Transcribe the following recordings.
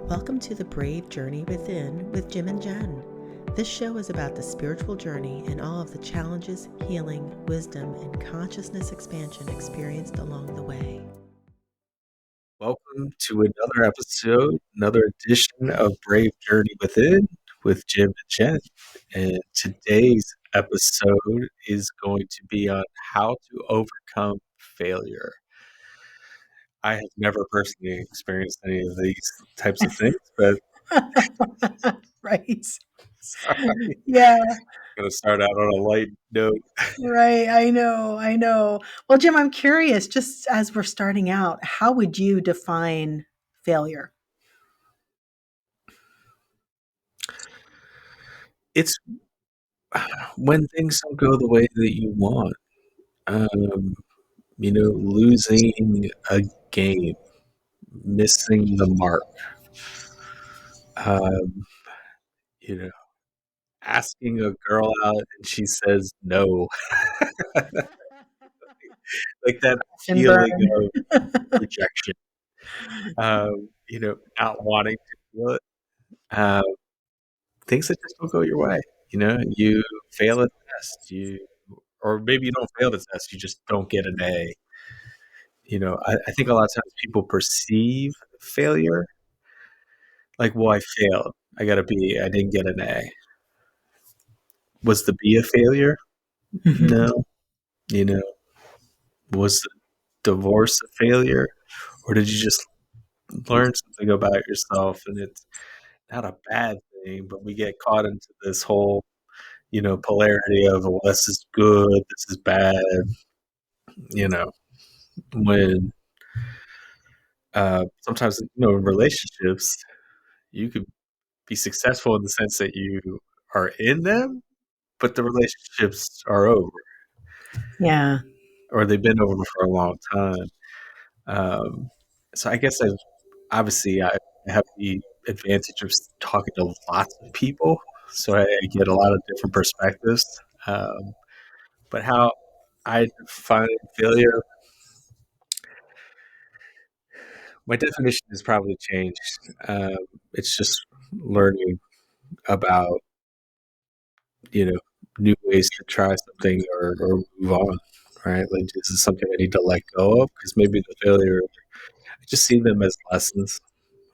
Welcome to The Brave Journey Within with Jim and Jenn. This show is about the spiritual journey and all of the challenges, healing, wisdom, and consciousness expansion experienced along the way. Welcome to another episode, another edition of Brave Journey Within with Jim and Jenn. And today's episode is going to be on how to overcome failure. I have never personally experienced any of these types of things, but Right. sorry, Yeah, I'm going to start out on a light note. right. I know. Well, Jim, I'm curious, just as we're starting out, how would you define failure? It's when things don't go the way that you want. Um, losing a game, missing the mark. Um, you know, asking a girl out and she says no, like that And burn. feeling of rejection, not wanting to feel it, um, things that just don't go your way. You fail a test, or maybe you don't fail the test, you just don't get an A. I think a lot of times people perceive failure like, well, I failed. I got a B. I didn't get an A. Was the B a failure? Mhm. No. You know, was the divorce a failure? Or did you just learn something about yourself? And it's not a bad thing, but we get caught into this whole, polarity of, well, this is good, this is bad, you know, when sometimes, in relationships, you could be successful in the sense that you are in them, but the relationships are over Yeah. or they've been over for a long time. Um, so I guess I have the advantage of talking to lots of people, so I get a lot of different perspectives. Um, but how I define failure, my definition has probably changed. Um, it's just learning about you know new ways to try something or move on. Right? Like, this is something I need to let go of because maybe the failure, I just see them as lessons.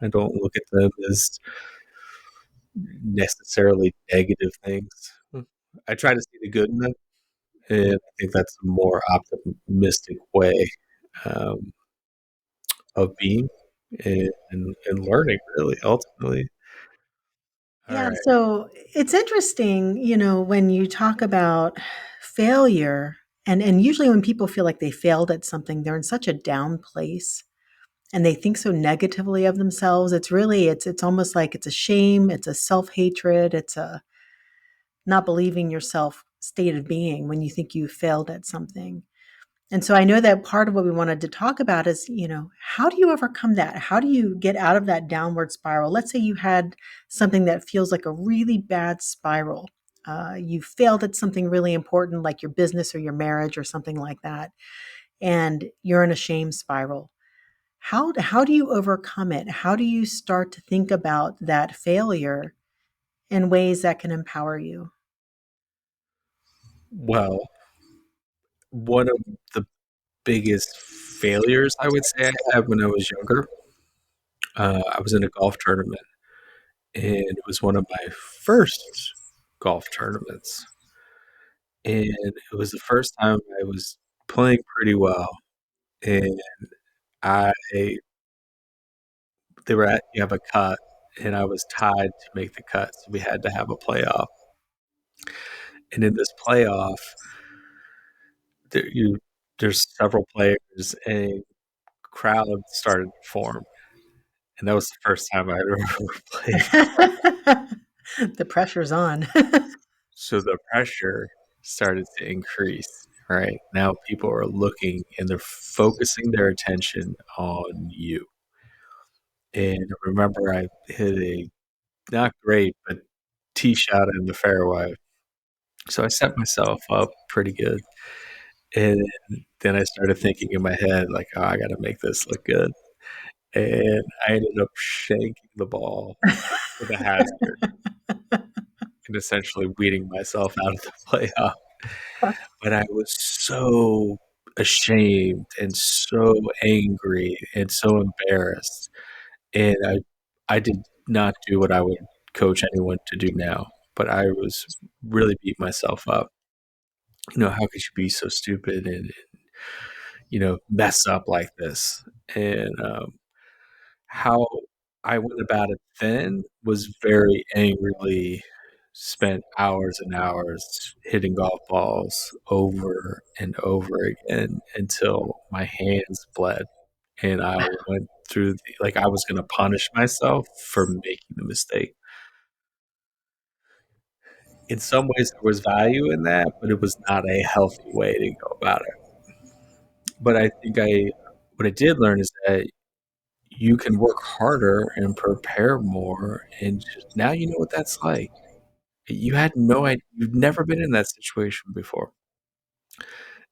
I don't look at them as necessarily negative things. I try to see the good in them, and I think that's a more optimistic way um, of being and learning, really, ultimately. All Yeah, right. so it's interesting, when you talk about failure, and usually when people feel like they failed at something, they're in such a down place and they think so negatively of themselves. It's almost like it's a shame, it's a self-hatred, it's a not believing yourself state of being when you think you failed at something. And so I know that part of what we wanted to talk about is, how do you overcome that? How do you get out of that downward spiral? Let's say you had something that feels like a really bad spiral. You failed at something really important, like your business or your marriage or something like that, and you're in a shame spiral. How do you overcome it? How do you start to think about that failure in ways that can empower you? Well, one of the biggest failures I would say I had when I was younger, I was in a golf tournament, and it was one of my first golf tournaments. And it was the first time I was playing pretty well, and I they were at you have a cut, and I was tied to make the cut, so we had to have a playoff. And in this playoff, there you there's several players, and a crowd started to form, and that was the first time I ever played. The pressure's on. So the pressure started to increase. Right now, people are looking and they're focusing their attention on you. And I remember I hit a not great, but tee shot in the fairway. So I set myself up pretty good. And then I started thinking in my head, like, oh, I got to make this look good. and I ended up shanking the ball with a hazard and essentially weeding myself out of the playoff. But I was so ashamed and so angry and so embarrassed, and I did not do what I would coach anyone to do now, but I was really beat myself up. How could you be so stupid and mess up like this? And how I went about it then was very angrily spent hours and hours hitting golf balls over and over again until my hands bled and I went through like I was going to punish myself for making the mistake. In some ways, there was value in that, but it was not a healthy way to go about it. But I think what I did learn is that you can work harder and prepare more, and just, now you know what that's like. You had no idea, you've never been in that situation before.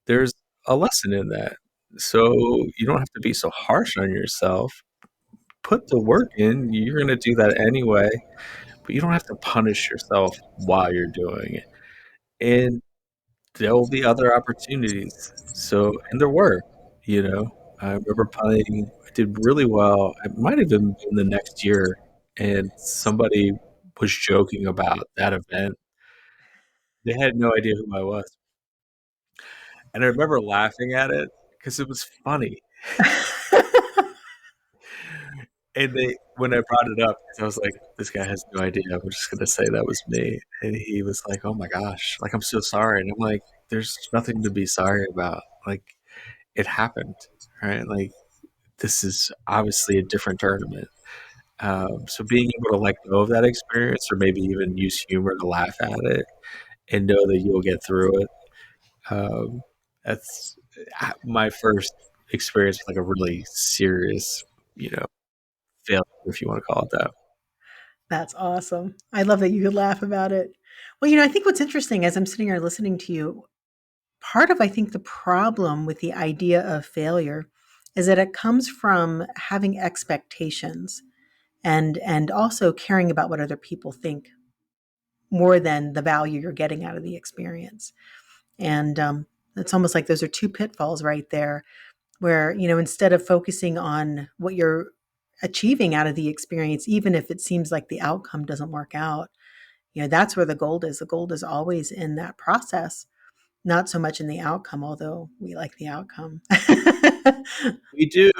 There's a lesson in that. So you don't have to be so harsh on yourself. Put the work in. You're going to do that anyway, but you don't have to punish yourself while you're doing it. And there will be other opportunities. So, and there were, you know, I remember playing, I did really well. It might have even been the next year, and somebody was joking about that event. They had no idea who I was. And I remember laughing at it because it was funny. And when I brought it up, I was like, this guy has no idea. I'm just going to say that was me. And he was like, oh my gosh, like, I'm so sorry. And I'm like, there's nothing to be sorry about. Like, it happened, right? Like, this is obviously a different tournament. So being able to let go of that experience or maybe even use humor to laugh at it and know that you'll get through it. Um, that's my first experience with like a really serious, you know, failure, if you want to call it that. That's awesome. I love that you could laugh about it. Well, I think what's interesting as I'm sitting here listening to you, part of I think the problem with the idea of failure is that it comes from having expectations and also caring about what other people think more than the value you're getting out of the experience. And it's almost like those are two pitfalls right there, where instead of focusing on what you're achieving out of the experience, even if it seems like the outcome doesn't work out, that's where the gold is. The gold is always in that process, not so much in the outcome, although we like the outcome. We do.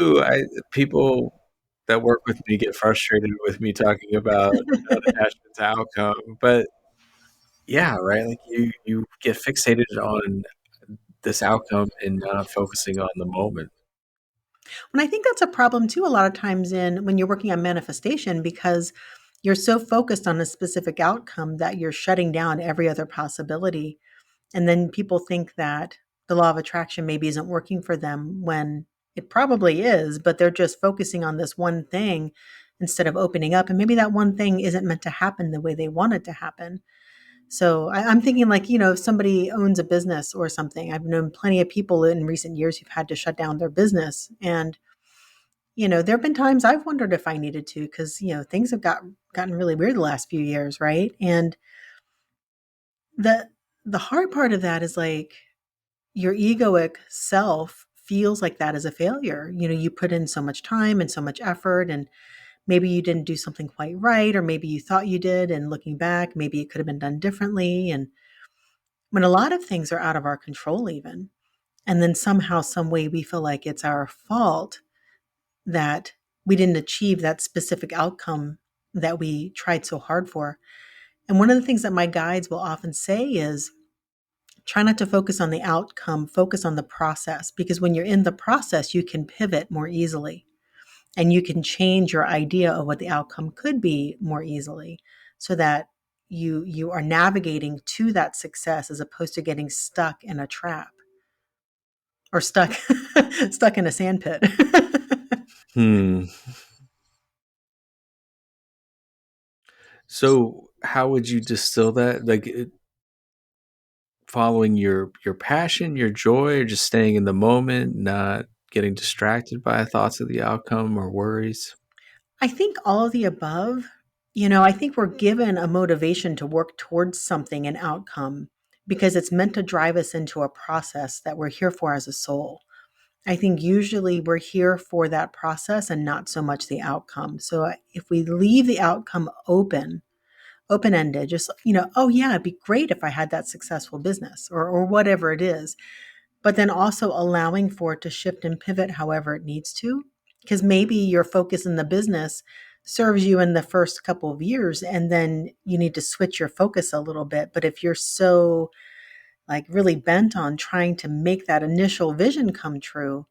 People that work with me get frustrated with me talking about attachment to outcome, but yeah, right. Like you get fixated on this outcome and not focusing on the moment. And I think that's a problem too, a lot of times in when you're working on manifestation, because you're so focused on a specific outcome that you're shutting down every other possibility. And then people think that the law of attraction maybe isn't working for them when it probably is, but they're just focusing on this one thing instead of opening up. And maybe that one thing isn't meant to happen the way they want it to happen. So I'm thinking like, if somebody owns a business or something, I've known plenty of people in recent years who've had to shut down their business. And, there have been times I've wondered if I needed to, because, things have gotten really weird the last few years, right? And the the hard part of that is like your egoic self feels like that is a failure. You put in so much time and so much effort, and maybe you didn't do something quite right, or maybe you thought you did. And looking back, maybe it could have been done differently. And when a lot of things are out of our control, even, and then somehow, some way we feel like it's our fault that we didn't achieve that specific outcome that we tried so hard for. And one of the things that my guides will often say is, try not to focus on the outcome, focus on the process, because when you're in the process, you can pivot more easily and you can change your idea of what the outcome could be more easily, so that you are navigating to that success as opposed to getting stuck in a trap or stuck stuck in a sand pit. Hmm. So how would you distill that? Like following your passion, your joy, or just staying in the moment, not getting distracted by thoughts of the outcome or worries? I think all of the above. I think we're given a motivation to work towards something, an outcome, because it's meant to drive us into a process that we're here for as a soul. I think usually we're here for that process and not so much the outcome. So if we leave the outcome open ended, just, oh yeah, it'd be great if I had that successful business or whatever it is, but then also allowing for it to shift and pivot however it needs to. Because maybe your focus in the business serves you in the first couple of years and then you need to switch your focus a little bit. But if you're so like really bent on trying to make that initial vision come true,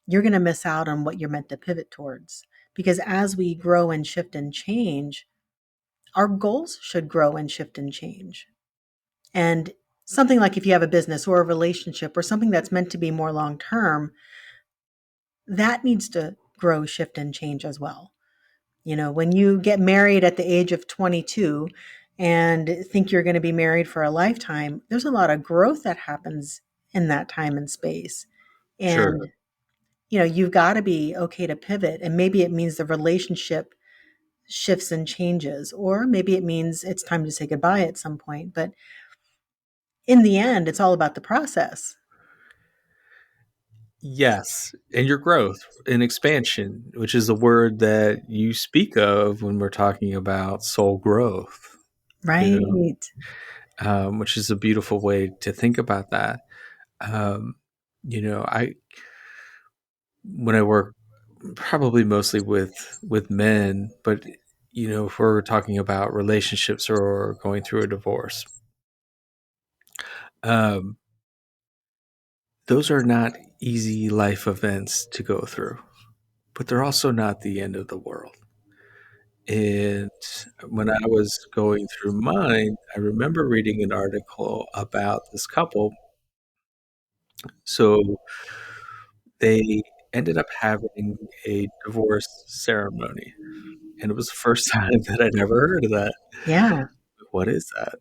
you're going to miss out on what you're meant to pivot towards. Because as we grow and shift and change, our goals should grow and shift and change. And something like if you have a business or a relationship or something that's meant to be more long term, that needs to grow, shift, and change as well. When you get married at the age of 22 and think you're going to be married for a lifetime, there's a lot of growth that happens in that time and space. Sure. And, you've got to be okay to pivot. And maybe it means the relationship shifts and changes, or maybe it means it's time to say goodbye at some point. But in the end, it's all about the process. Yes, and your growth and expansion, which is the word that you speak of when we're talking about soul growth, you know, Right. which is a beautiful way to think about that. Um, I when I work probably mostly with men, but if we're talking about relationships or going through a divorce, um, those are not easy life events to go through, but they're also not the end of the world. And when I was going through mine, I remember reading an article about this couple. So they ended up having a divorce ceremony. And it was the first time that I'd ever heard of that. Yeah. What is that?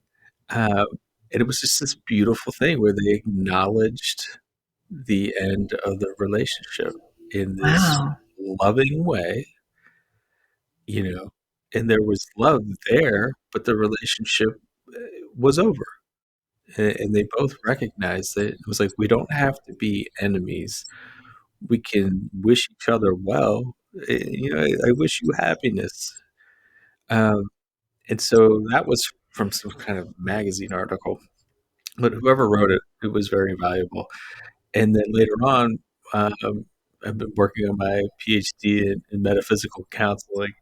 Um, and it was just this beautiful thing where they acknowledged the end of the relationship in this Wow. loving way, you know, and there was love there, but the relationship was over. And they both recognized that it was like, we don't have to be enemies. We can wish each other well. I wish you happiness. Um, and so that was from some kind of magazine article. But whoever wrote it, it was very valuable. And then later on, I've been working on my PhD in metaphysical counseling.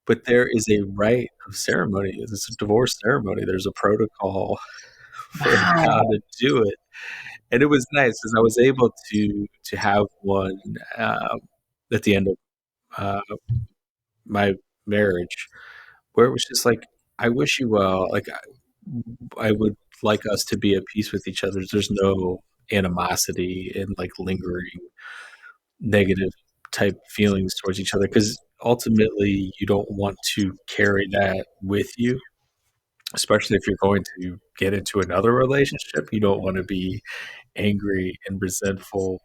But there is a rite of ceremony. It's a divorce ceremony. There's a protocol for how Wow. to do it, and it was nice because I was able to have one at the end of uh, my marriage, where it was just like, I wish you well. Like I would like us to be at peace with each other. There's no animosity and like lingering negative type feelings towards each other because ultimately you don't want to carry that with you, especially if you're going to get into another relationship. You don't want to be angry and resentful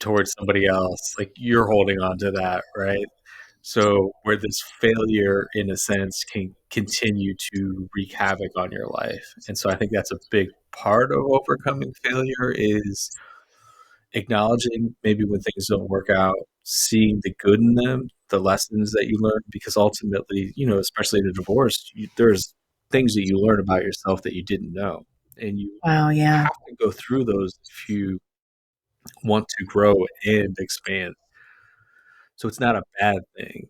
towards somebody else. Like you're holding on to that, right? So where this failure, in a sense, can continue to wreak havoc on your life. And so I think that's a big part of overcoming failure is acknowledging maybe when things don't work out, seeing the good in them, the lessons that you learn, because ultimately, especially in a divorce, there's things that you learn about yourself that you didn't know. And you Wow. Yeah. have to go through those if you want to grow and expand. So it's not a bad thing.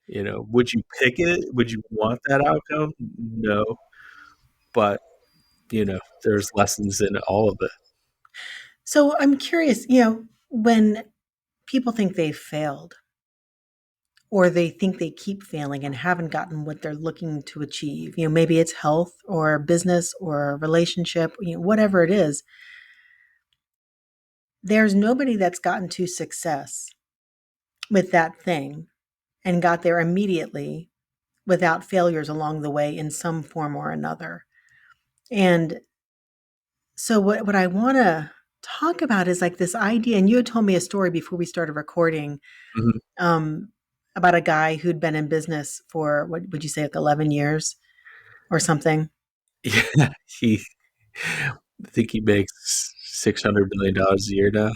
Would you pick it? Would you want that outcome? No. But, there's lessons in all of it. So I'm curious, when people think they've failed or they think they keep failing and haven't gotten what they're looking to achieve, maybe it's health or business or relationship, whatever it is, there's nobody that's gotten to success with that thing and got there immediately without failures along the way in some form or another. And so what I want to talk about is like this idea, and you had told me a story before we started recording, Mhm. um, about a guy who'd been in business for, what would you say, like 11 years or something? Yeah, he I think he makes $600 million a year now.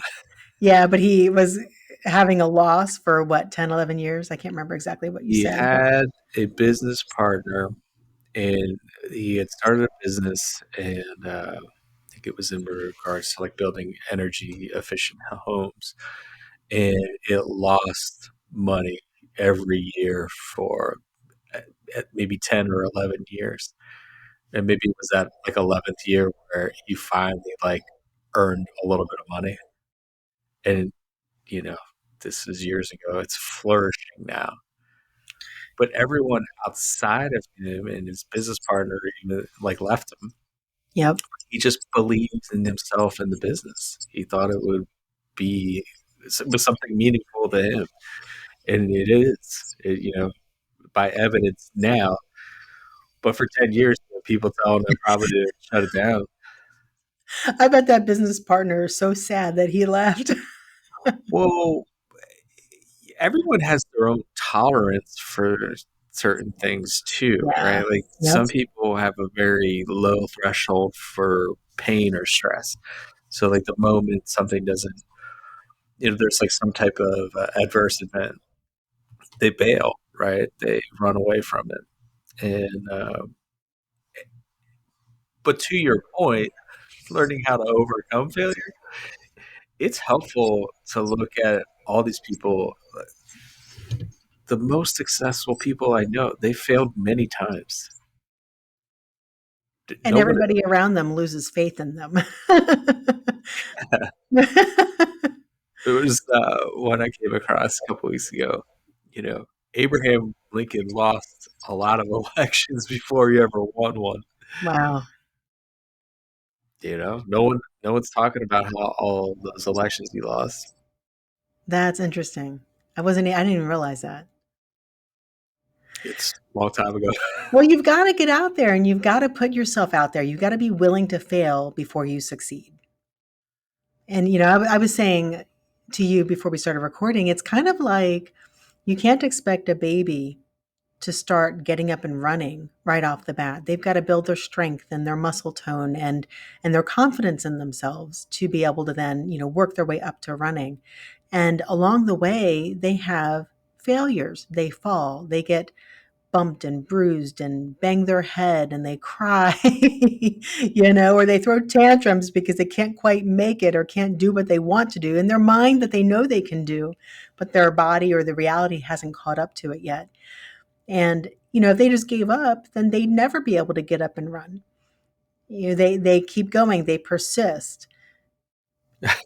Yeah, but he was having a loss for what, 10, 11 years? I can't remember exactly what you He said. had a business partner, and he had started a business, and I think it was in regards to like building energy efficient homes, and it lost money every year for maybe 10 or 11 years. And maybe it was that like 11th year where he finally like earned a little bit of money. And, you know, this is years ago. It's flourishing now. But everyone outside of him and his business partner even like left him. Yep. He just believed in himself and the business. He thought it would be it was something meaningful to him, and it is. By evidence now. But for 10 years, people telling him probably to shut it down. I bet that business partner is so sad that he left. Well, everyone has their own tolerance for certain things too, Yeah. right? Like Yep. some people have a very low threshold for pain or stress. So, like the moment something doesn't, there's like some type of adverse event, they bail, right? They run away from it. And, but to your point, learning how to overcome failure, it's helpful to look at all these people. The most successful people I know, they failed many times. And Nobody. everybody around them loses faith in them. It was one I came across a couple weeks ago. You know, Abraham Lincoln lost a lot of elections before he ever won one. Wow, No one's talking about how all those elections he lost. that's interesting. I didn't even realize that. It's a long time ago. Well, you've gotta get out there and you've gotta put yourself out there. You've gotta be willing to fail before you succeed. And, I was saying to you before we started recording, it's kind of like you can't expect a baby to start getting up and running right off the bat. They've got to build their strength and their muscle tone and their confidence in themselves to be able to then, work their way up to running. And along the way, they have failures. They fall. They get bumped and bruised and bang their head and they cry, or they throw tantrums because they can't quite make it or can't do what they want to do in their mind that they know they can do, but their body or the reality hasn't caught up to it yet. And, if they just gave up, then they'd never be able to get up and run. They keep going, they persist.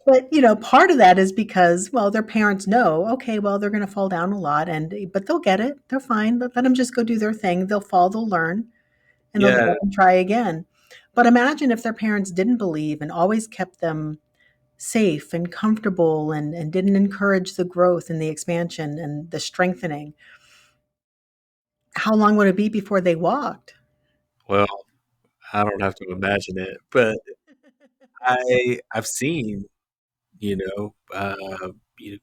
But, part of that is because, well, their parents know, okay, well, they're going to fall down a lot but they'll get it. They're fine. Let them just go do their thing. They'll fall, they'll learn, and they'll get Yeah, up and try again. But imagine if their parents didn't believe and always kept them safe and comfortable and didn't encourage the growth and the expansion and the strengthening. How long would it be before they walked? well, I don't have to imagine it, but I've seen,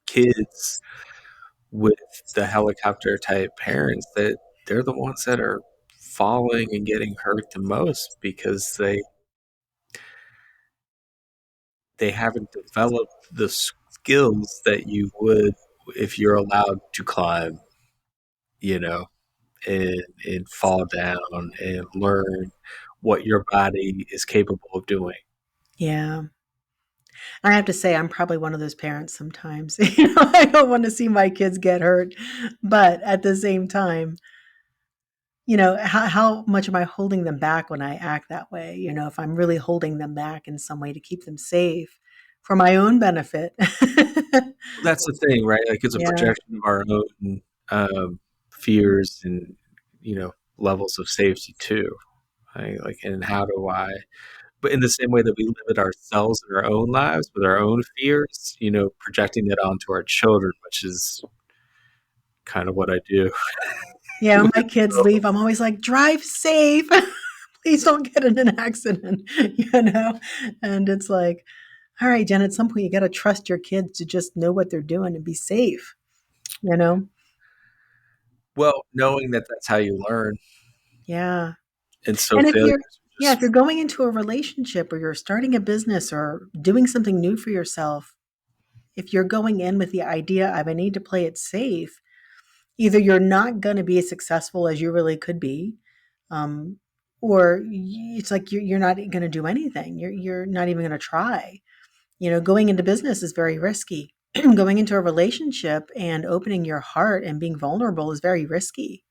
kids with the helicopter type parents that they're the ones that are falling and getting hurt the most because they haven't developed the skills that you would if you're allowed to climb, you know, and fall down and learn what your body is capable of doing. Yeah. I have to say, I'm probably one of those parents sometimes. I don't want to see my kids get hurt, but at the same time, how much am I holding them back when I act that way? If I'm really holding them back in some way to keep them safe for my own benefit. That's the thing, right? Like it's a Yeah. projection of our own fears and levels of safety too. Right? Like, and how do I? But in the same way that we limit ourselves in our own lives with our own fears, projecting that onto our children, which is kind of what I do. Yeah. When With my kids leave, I'm always like, drive safe. Please don't get in an accident, you know? And it's like, All right, Jen, at some point you got to trust your kids to just know what they're doing and be safe, you know? Well, knowing that that's how you learn, Yeah. and so And if failures you're, are yeah, if just you're going into a relationship or you're starting a business or doing something new for yourself, if you're going in with the idea of I need to play it safe, either you're not going to be as successful as you really could be, um, or it's like you're not going to do anything. You're not even going to try. You know, going into business is very risky. Going into a relationship and opening your heart and being vulnerable is very risky,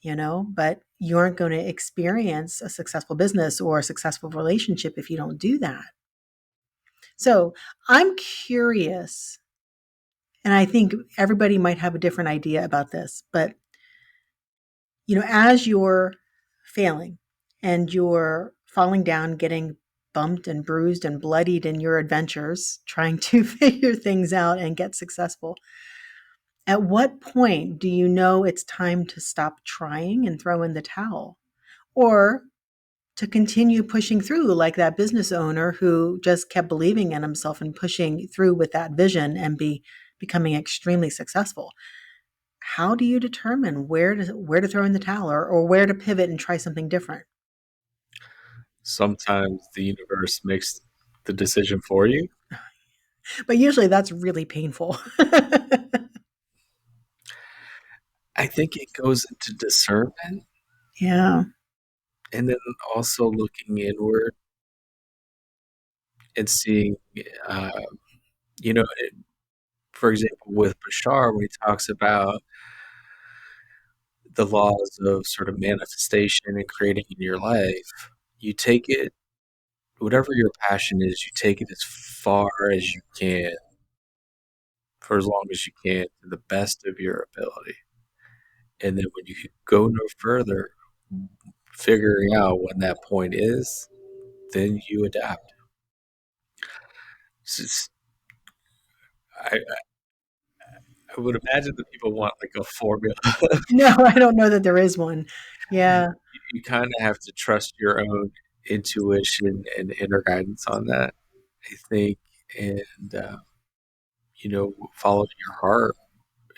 you know, but you aren't going to experience a successful business or a successful relationship if you don't do that. So I'm curious, and I think everybody might have a different idea about this, but you know, as you're failing and you're falling down, getting bumped and bruised and bloodied in your adventures, trying to figure things out and get successful, at what point do you know it's time to stop trying and throw in the towel? Or to continue pushing through like that business owner who just kept believing in himself and pushing through with that vision and becoming extremely successful. How do you determine where to throw in the towel or where to pivot and try something different? sometimes the universe makes the decision for you. But usually that's really painful. I think it goes into discernment Yeah. and then also looking inward and seeing, uh, you know, for example, with Bashar, when he talks about the laws of sort of manifestation and creating in your life, you take it, whatever your passion is, you take it as far as you can for as long as you can to the best of your ability. And then when you go no further, figuring out when that point is, then you adapt. It's just, I would imagine that people want like a formula. No, I don't know that there is one. Yeah. You kind of have to trust your own intuition and inner guidance on that, I think, and following your heart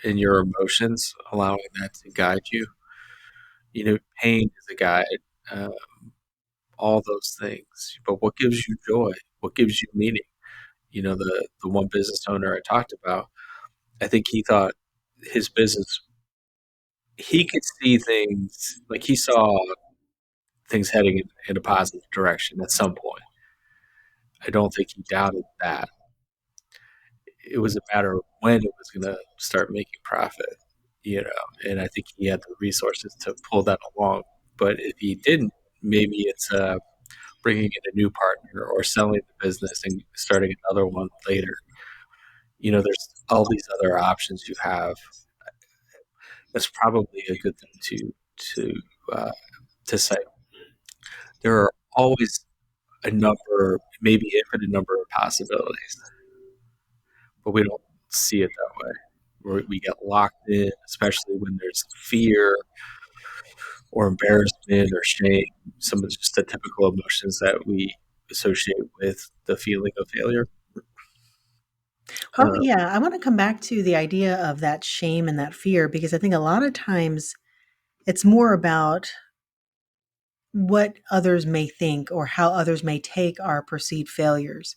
and your emotions, allowing that to guide you. Pain is a guide, uh, all those things. But what gives you joy? What gives you meaning? The one business owner I talked about, I think he thought his business, he could see things like he saw things heading in a positive direction at some point. I don't think he doubted that. It was a matter of when it was going to start making profit, and I think he had the resources to pull that along. But if he didn't, maybe it's bringing in a new partner or selling the business and starting another one later. There's all these other options you have. That's probably a good thing to uh, to say. There are always a number, maybe infinite number of possibilities, but we don't see it that way. We get locked in, especially when there's fear or embarrassment or shame, some of just the typical emotions that we associate with the feeling of failure. Well, Uh, yeah, I want to come back to the idea of that shame and that fear because I think a lot of times it's more about what others may think or how others may take our perceived failures.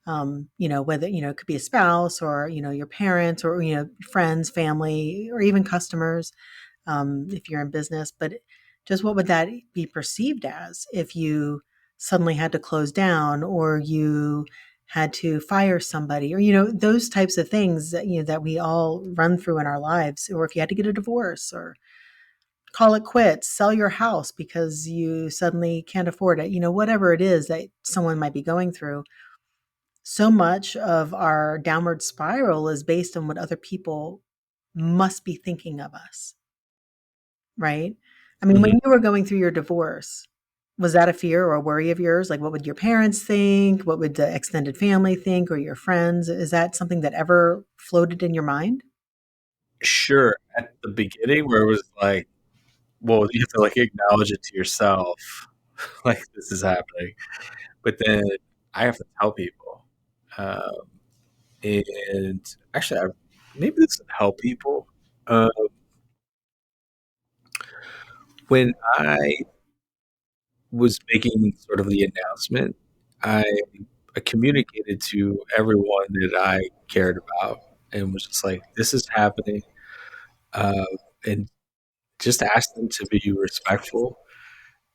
You know, whether, you know, it could be a spouse or, you know, your parents or, you know, friends, family, or even customers, if you're in business. But just what would that be perceived as if you suddenly had to close down or you had to fire somebody or, you know, those types of things that, you know, that we all run through in our lives, or if you had to get a divorce or call it quits, sell your house because you suddenly can't afford it, you know, whatever it is that someone might be going through. So much of our downward spiral is based on what other people must be thinking of us, right? I mean, when mhm. you were going through your divorce, was that a fear or a worry of yours? Like, what would your parents think? What would the extended family think or your friends? Is that something that ever floated in your mind? Sure, at the beginning where it was like, well, you have to like acknowledge it to yourself, like this is happening. But then I have to tell people. Um, and actually, maybe this would help people. Uh, when I was making sort of the announcement, I, I communicated to everyone that I cared about and was just like, "This is happening," uh, and just ask them to be respectful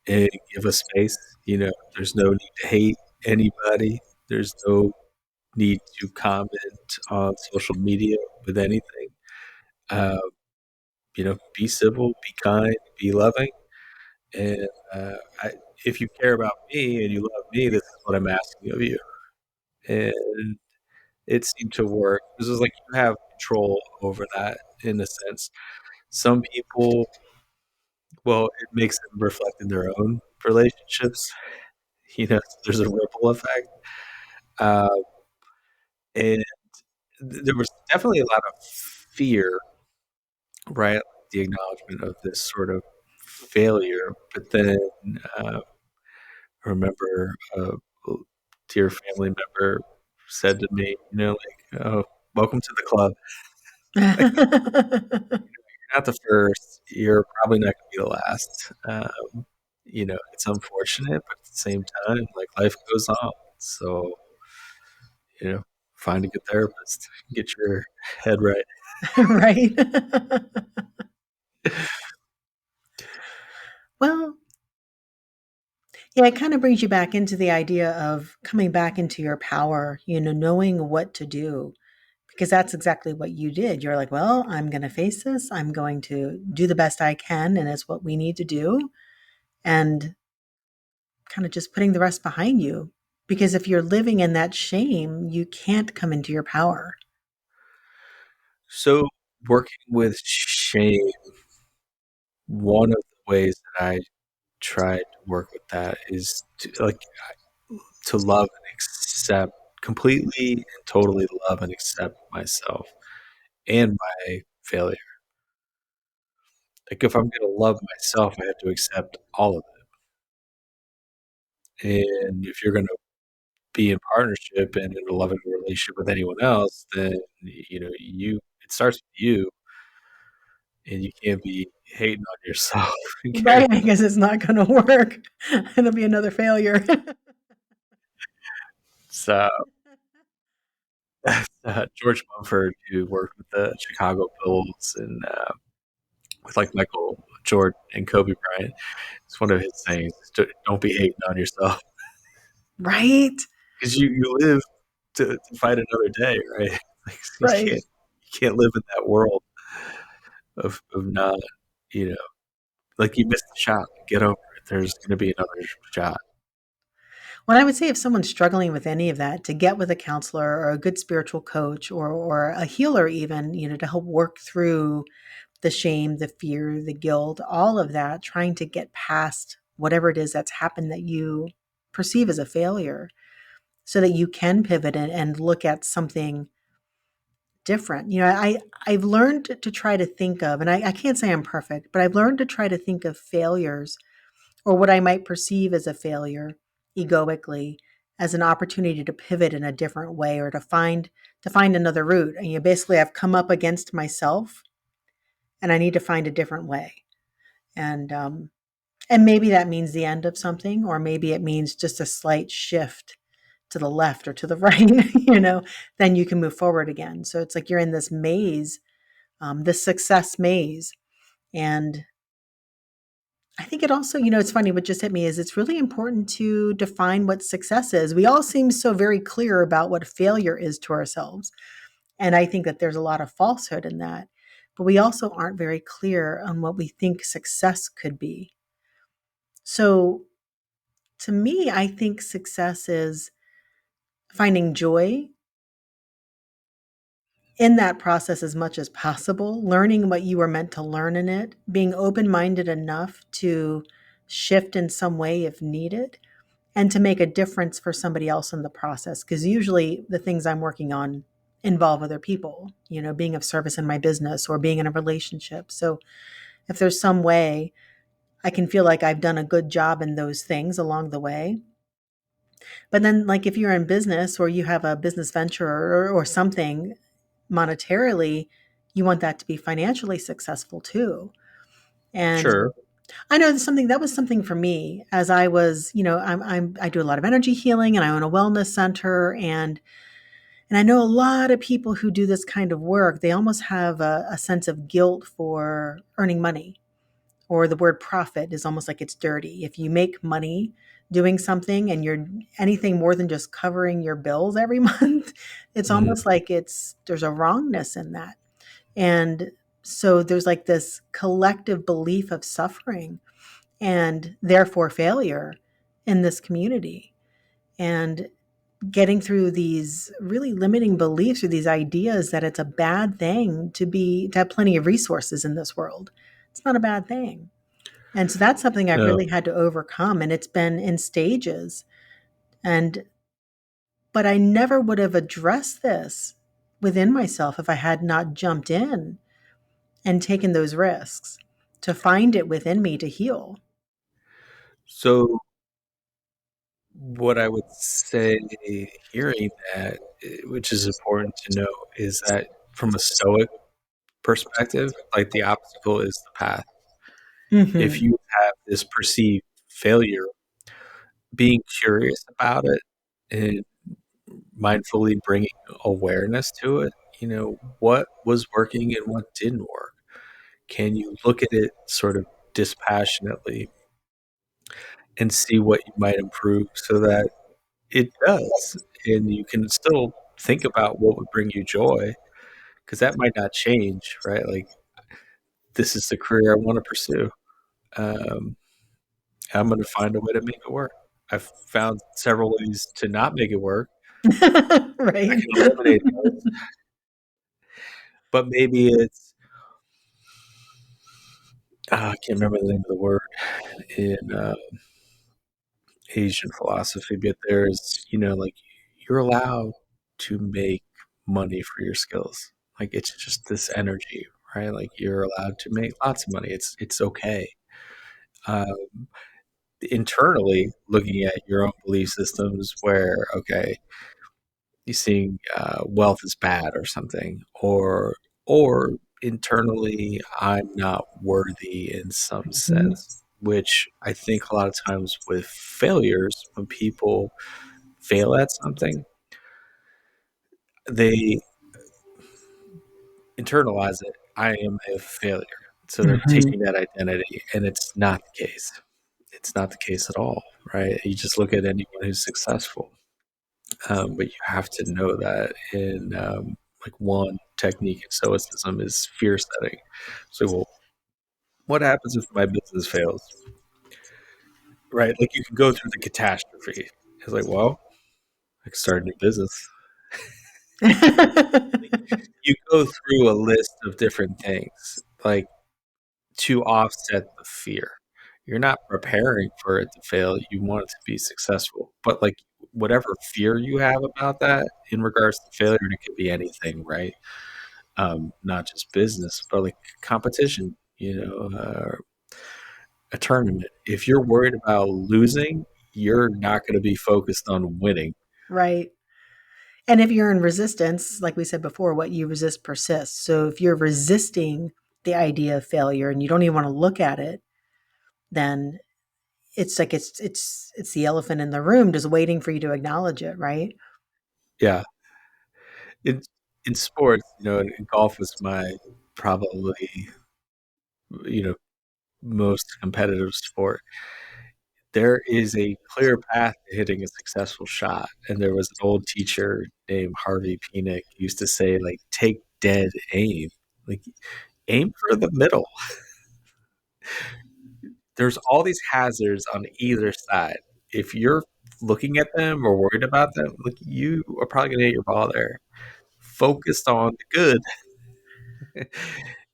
and give a space. There's no need to hate anybody. There's no need to comment on social media with anything. Uh, be civil, be kind, be loving, and I, if you care about me and you love me, this is what I'm asking of you. And it seemed to work. This is like you have control over that in a sense. Some people, well, it makes them reflect in their own relationships. So there's a ripple effect. Uh, and there was definitely a lot of fear, right? The acknowledgement of this sort of failure. But then uh, I remember a dear family member said to me, like, "Oh, welcome to the club. Like, you're not the first. You're probably not going to be the last." It's unfortunate, but at the same time, like life goes on. So, you know, find a good therapist, get your head right. Right? Well, yeah, it kind of brings you back into the idea of coming back into your power, knowing what to do, because that's exactly what you did. You're like, well, I'm going to face this. I'm going to do the best I can. And it's what we need to do. And kind of just putting the rest behind you. Because if you're living in that shame, you can't come into your power. So, working with shame, one of the ways that I try to work with that is to love and accept completely and totally love and accept myself and my failure. Like if I'm going to love myself, I have to accept all of it. And if you're going to be in partnership and in a loving relationship with anyone else, then it starts with you, and you can't be hating on yourself and caring. Right. Because it's not going to work. It'll be another failure. So George Mumford, who worked with the Chicago Bulls and with like Michael Jordan and Kobe Bryant, it's one of his sayings: "Don't be hating on yourself Right. because you live to fight another day, right? Like you Right. can't live in that world of not, you know, like you missed the shot. Get over it. There's going to be another shot." Well, I would say if someone's struggling with any of that, to get with a counselor or a good spiritual coach or a healer, even, to help work through the shame, the fear, the guilt, all of that, trying to get past whatever it is that's happened that you perceive as a failure so that you can pivot and look at something different. I've learned to try to think of, and I can't say I'm perfect, but I've learned to try to think of failures or what I might perceive as a failure egoically as an opportunity to pivot in a different way or to find another route. And basically I've come up against myself and I need to find a different way. And maybe that means the end of something, or maybe it means just a slight shift to the left or to the right, then you can move forward again. So it's like you're in this maze, this success maze. And I think it also, it's funny, what just hit me is it's really important to define what success is. We all seem so very clear about what failure is to ourselves. And I think that there's a lot of falsehood in that. But we also aren't very clear on what we think success could be. So to me, I think success is finding joy in that process as much as possible, learning what you were meant to learn in it, being open minded enough to shift in some way if needed, and to make a difference for somebody else in the process. Because usually the things I'm working on involve other people, being of service in my business or being in a relationship. So if there's some way I can feel like I've done a good job in those things along the way, But then, like, if you're in business or you have a business venture or something monetarily, you want that to be financially successful too. And Sure. I know something that was something for me as I was, I do a lot of energy healing and I own a wellness center, and I know a lot of people who do this kind of work, they almost have a sense of guilt for earning money, or the word profit is almost like it's dirty. If you make money doing something and you're anything more than just covering your bills every month, it's Mhm. almost like there's a wrongness in that. And so there's like this collective belief of suffering and therefore failure in this community. And getting through these really limiting beliefs or these ideas that it's a bad thing to have plenty of resources in this world. It's not a bad thing. And so that's something I've No. really had to overcome, and it's been in stages. And but I never would have addressed this within myself if I had not jumped in and taken those risks to find it within me to heal. So what I would say, hearing that, which is important to know, is that from a stoic perspective, like the obstacle is the path. If Mhm. you have this perceived failure, being curious about it and mindfully bringing awareness to it, what was working and what didn't work. Can you look at it sort of dispassionately and see what you might improve so that it does? And you can still think about what would bring you joy, because that might not change, right? Like, this is the career I want to pursue. Um, I'm going to find a way to make it work. I've found several ways to not make it work. I Right. can eliminate those, but maybe it's, I can't remember the name of the word in Asian philosophy, but there's, like, you're allowed to make money for your skills. Like, it's just this energy, right? Like, you're allowed to make lots of money. It's okay. Uh, Internally, looking at your own belief systems, where, okay, you seeing wealth is bad or something, or internally, I'm not worthy in some Mhm. sense. Which I think a lot of times with failures, when people fail at something, they internalize it. I am a failure. So they're Mhm. taking that identity, and it's not the case. It's not the case at all, right? You just look at anyone who's successful. But you have to know that in, like, one technique in stoicism is fear setting. So, well, what happens if my business fails? Right? Like, you can go through the catastrophe. It's like, well, I can start a new business. Like, you go through a list of different things, like, to offset the fear. You're not preparing for it to fail. You want it to be successful. But, like, whatever fear you have about that in regards to failure, and it could be anything, right? Not just business, but like competition, a tournament. If you're worried about losing, you're not going to be focused on winning. Right. And if you're in resistance, like we said before, what you resist persists. So if you're resisting the idea of failure and you don't even want to look at it, then it's like it's the elephant in the room just waiting for you to acknowledge it, right? Yeah. In, in sports, in golf was my probably, you know, most competitive sport. There is a clear path to hitting a successful shot. And there was an old teacher named Harvey Penick who used to say, like, take dead aim. Like, aim for the middle. There's all these hazards on either side. If you're looking at them or worried about them, like, you are probably gonna hit your ball there. Focused on the good.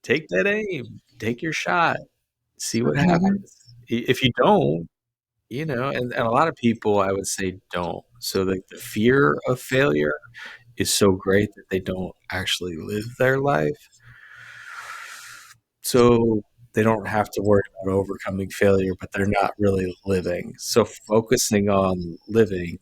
Take that aim. Take your shot. See what Mhm. happens. If you don't, and a lot of people, I would say, don't. So, like, the fear of failure is so great that they don't actually live their life. So they don't have to worry about overcoming failure, but they're not really living. So focusing on living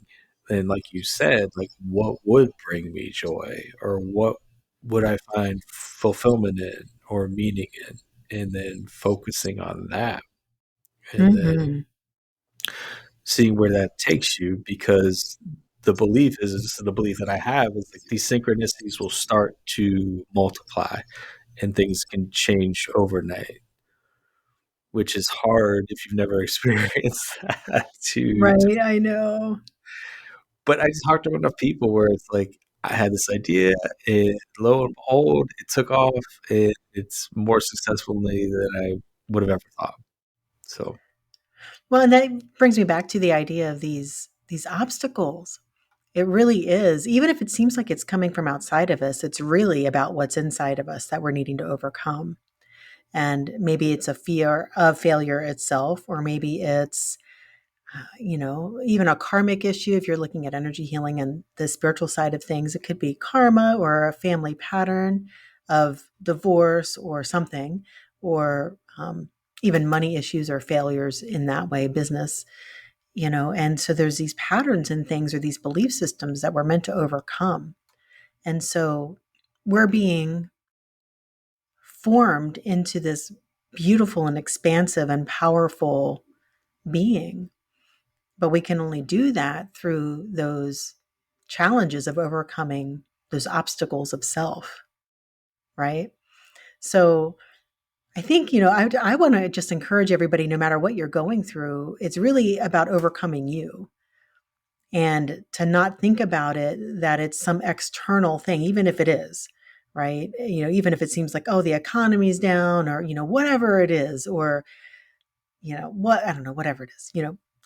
And like you said, like what would bring me joy, or what would I find fulfillment in or meaning in, and then focusing on that, and then Mhm. seeing where that takes you, because the belief is the belief that I have is like these synchronicities will start to multiply and things can change overnight, which is hard if you've never experienced that to Right, I know. but I just talked to enough people where it's like I had this idea and lo and behold, it took off and it's more successfully than I would have ever thought. So Well, and that brings me back to the idea of these obstacles. It really is. Even if it seems like it's coming from outside of us, it's really about what's inside of us that we're needing to overcome. And maybe it's a fear of failure itself, or maybe it's, even a karmic issue. If you're looking at energy healing and the spiritual side of things, it could be karma or a family pattern of divorce or something, or even money issues or failures in that way, business. And so there's these patterns and things or these belief systems that we're meant to overcome. And so we're being formed into this beautiful and expansive and powerful being. But we can only do that through those challenges of overcoming those obstacles of self, right? So I think, I want to just encourage everybody, no matter what you're going through, it's really about overcoming you, and to not think about it that it's some external thing, even if it is, right? Even if it seems like, oh, the economy's down, or whatever it is, or what, I don't know, whatever it is,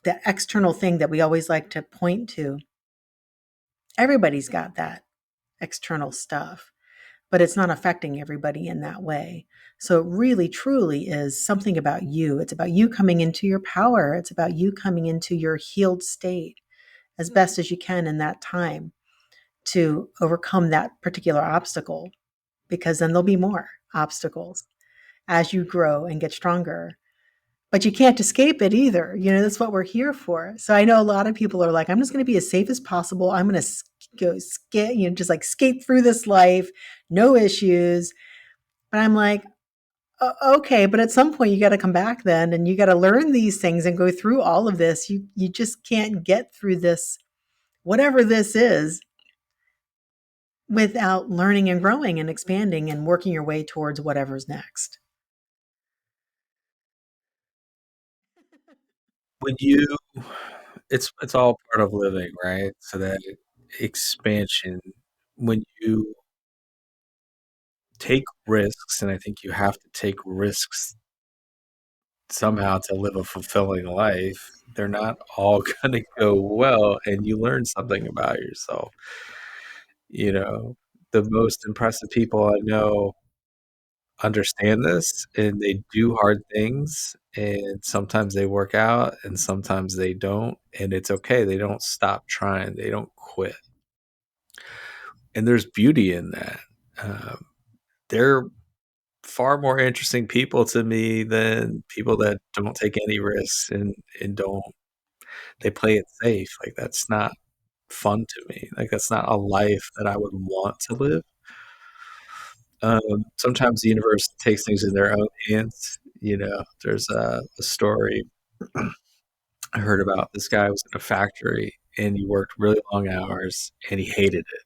the external thing that we always like to point to. Everybody's got that external stuff, but it's not affecting everybody in that way. So it really truly is something about you. It's about you coming into your power. It's about you coming into your healed state as best as you can in that time to overcome that particular obstacle, because then there'll be more obstacles as you grow and get stronger. But you can't escape it either. That's what we're here for. So I know a lot of people are like, I'm just going to be as safe as possible. I'm going to go skate, just like skate through this life, no issues. But I'm like, okay, but at some point you got to come back then, and you got to learn these things and go through all of this. You just can't get through this, whatever this is, without learning and growing and expanding and working your way towards whatever's next. when you it's all part of living, right? So that expansion, when you take risks, and I think you have to take risks somehow to live a fulfilling life, they're not all going to go well, and you learn something about yourself. You know, the most impressive people I know understand this, and they do hard things, and sometimes they work out and sometimes they don't, and it's okay. They don't stop trying, they don't quit. And there's beauty in that. Um, they're far more interesting people to me than people that don't take any risks and don't they play it safe. Like that's not fun to me. Like that's not a life that I would want to live. Sometimes the universe takes things in their own hands. There's a story I heard about. This guy was in a factory and he worked really long hours and he hated it.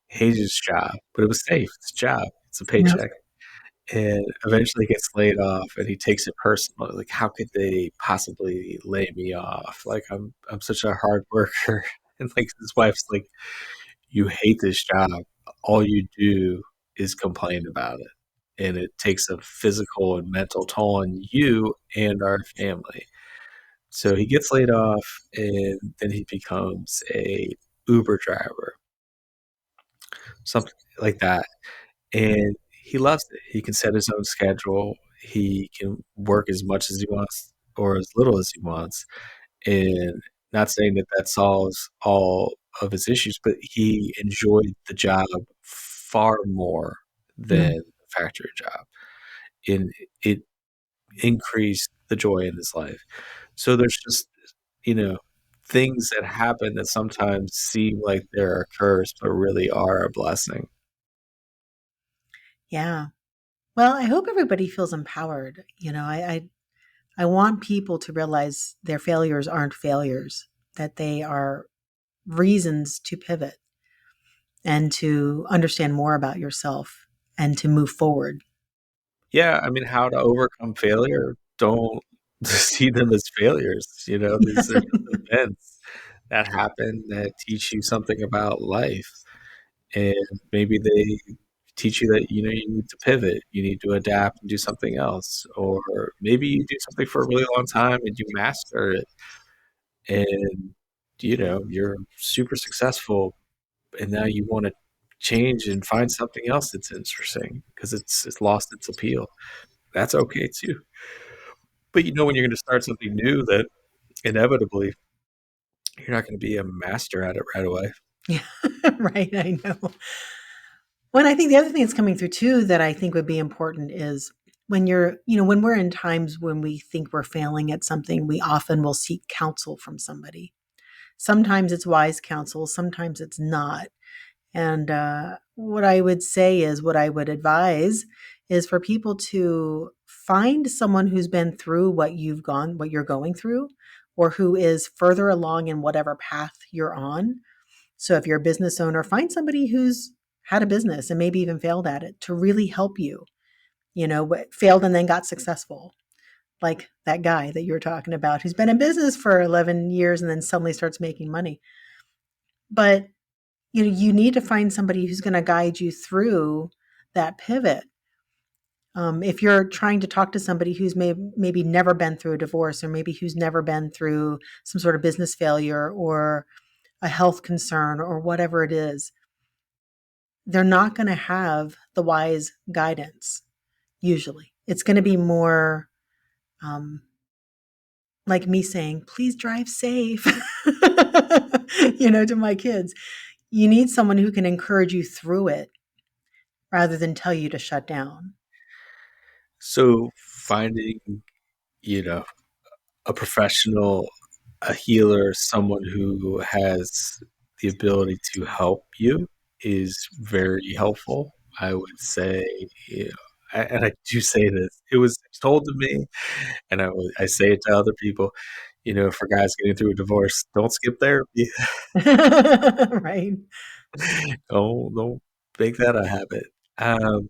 He hated his job, but it was safe. It's a job. It's a Yeah. paycheck. And eventually gets laid off and he takes it personally. Like, how could they possibly lay me off? Like I'm such a hard worker. And like his wife's like, you hate this job. All you do is complain about it. And it takes a physical and mental toll on you and our family. So he gets laid off and then he becomes a Uber driver, something like that. And he loves it. He can set his own schedule. He can work as much as he wants or as little as he wants. And not saying that that solves all of his issues, but he enjoyed the job far more than Mm. the factory job. And it increased the joy in his life. So there's just, you know, things that happen that sometimes seem like they're a curse, but really are a blessing. Yeah. Well, I hope everybody feels empowered. I want people to realize their failures aren't failures, that they are reasons to pivot and to understand more about yourself and to move forward. Yeah, I mean, how to overcome failure, don't see them as failures, these are just events that happen that teach you something about life, and maybe they teach you that, you need to pivot, you need to adapt and do something else, or maybe you do something for a really long time and you master it, and, you're super successful, and now you wanna change and find something else that's interesting because it's lost its appeal. That's okay too. But when you're gonna start something new that inevitably you're not gonna be a master at it right away. Yeah, right. I know. Well, and I think the other thing that's coming through too that I think would be important is when we're in times when we think we're failing at something, we often will seek counsel from somebody. Sometimes it's wise counsel, sometimes it's not. And what I would say is, what I would advise is for people to find someone who's been through what you're going through, or who is further along in whatever path you're on. So if you're a business owner, find somebody who's had a business and maybe even failed at it to really help you, failed and then got successful. Like that guy that you were talking about who's been in business for 11 years and then suddenly starts making money. But you need to find somebody who's going to guide you through that pivot. If you're trying to talk to somebody who's maybe never been through a divorce, or maybe who's never been through some sort of business failure or a health concern or whatever it is, they're not going to have the wise guidance. Usually it's going to be more um, like me saying, please drive safe, to my kids. You need someone who can encourage you through it rather than tell you to shut down. So finding, you know, a professional, a healer, someone who has the ability to help you is very helpful. I would say, and I do say this, it was told to me, and I say it to other people, for guys getting through a divorce, don't skip therapy. Right. Don't make that a habit. Um,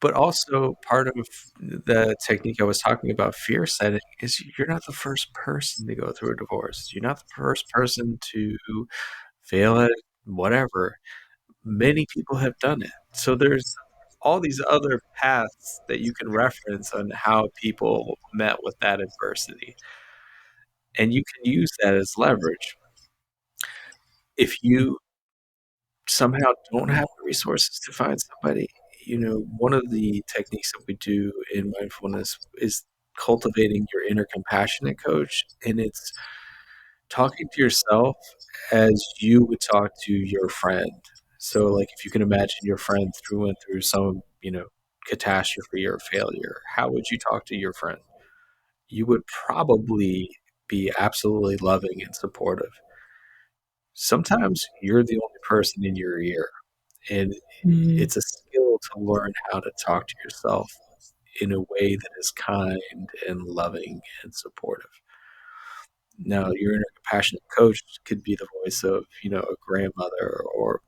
but also part of the technique I was talking about, fear setting, is you're not the first person to go through a divorce. You're not the first person to fail at whatever. Many people have done it. So there's all these other paths that you can reference on how people met with that adversity. And you can use that as leverage. If you somehow don't have the resources to find somebody, one of the techniques that we do in mindfulness is cultivating your inner compassionate coach. And it's talking to yourself as you would talk to your friend. So, like, if you can imagine your friend went through some, catastrophe or failure, how would you talk to your friend? You would probably be absolutely loving and supportive. Sometimes you're the only person in your ear, and Mhm. it's a skill to learn how to talk to yourself in a way that is kind and loving and supportive. Now, your inner compassionate coach could be the voice of, a grandmother or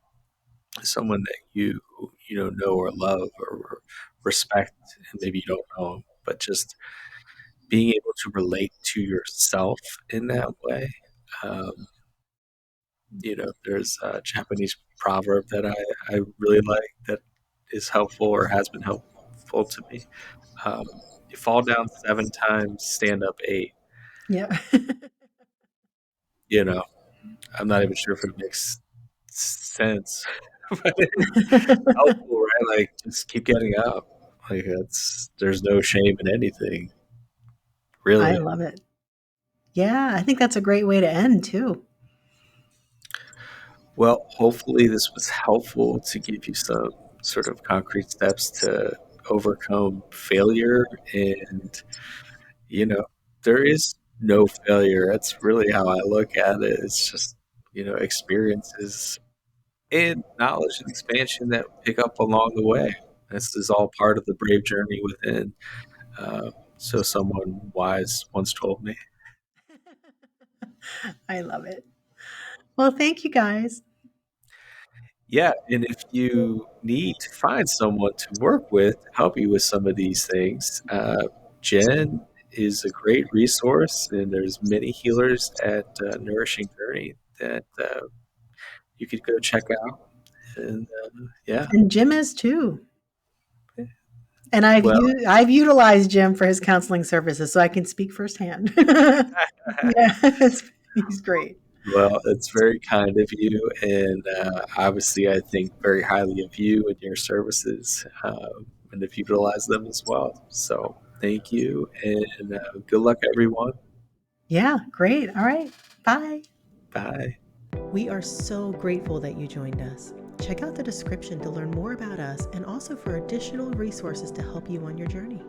someone that know or love or respect, and maybe you don't know 'em, but just being able to relate to yourself in that way. Um, there's a Japanese proverb that I really like that is helpful or has been helpful to me. Um, you fall down 7 times, stand up 8. Yeah. You know, I'm not even sure if it makes sense, but it's helpful, right? Like, just keep getting up. Like, there's no shame in anything, I really. love it. Yeah, I think that's a great way to end too. Well, hopefully this was helpful to give you some sort of concrete steps to overcome failure. And, you know, there is no failure. That's really how I look at it. It's just, experiences and knowledge and expansion that we pick up along the way. This is all part of the brave journey within. So someone wise once told me. I love it. Well, thank you guys. Yeah, and if you need to find someone to work with to help you with some of these things, Jen is a great resource, and there's many healers at Nourishing Journey that you could go check out. And yeah, And Jim is too. And I've well, I've utilized Jim for his counseling services, so I can speak firsthand. Yeah, he's great. well, it's very kind of you, and obviously, I think very highly of you and your services, and have utilized them as well. So, thank you, and good luck, everyone. Yeah, great. All right. Bye. Bye. We are so grateful that you joined us. Check out the description to learn more about us and also for additional resources to help you on your journey.